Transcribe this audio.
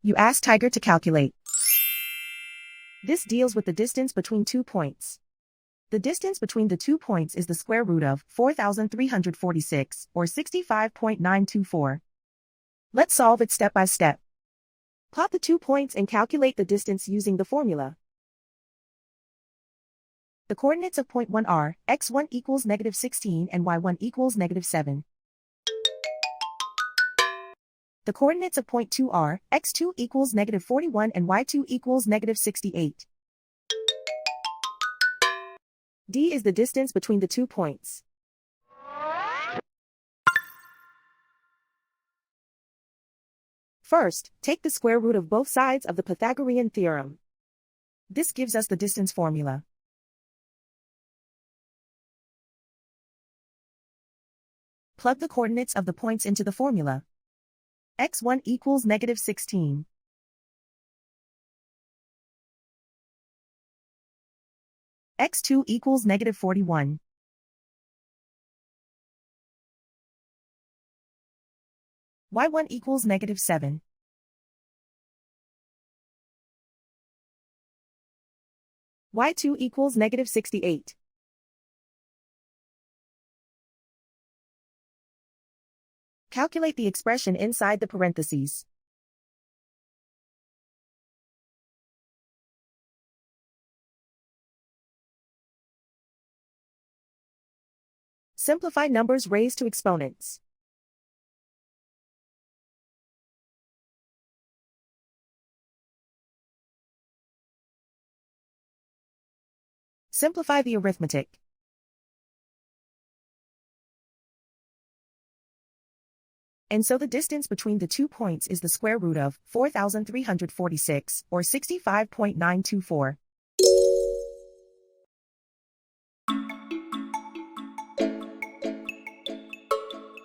You ask Tiger to calculate. This deals with the distance between 2 points. The distance between the 2 points is the square root of 4,346, or 65.924. Let's solve it step by step. Plot the 2 points and calculate the distance using the formula. The coordinates of point 1 are, x1 equals -16 and y1 equals -7. The coordinates of point 2 are, x2 equals -41 and y2 equals -68. D is the distance between the 2 points. First, take the square root of both sides of the Pythagorean theorem. This gives us the distance formula. Plug the coordinates of the points into the formula. x1 equals -16. x2 equals -41. y1 equals -7. y2 equals -68. Calculate the expression inside the parentheses. Simplify numbers raised to exponents. Simplify the arithmetic. And so the distance between the 2 points is the square root of 4,346, or 65.924.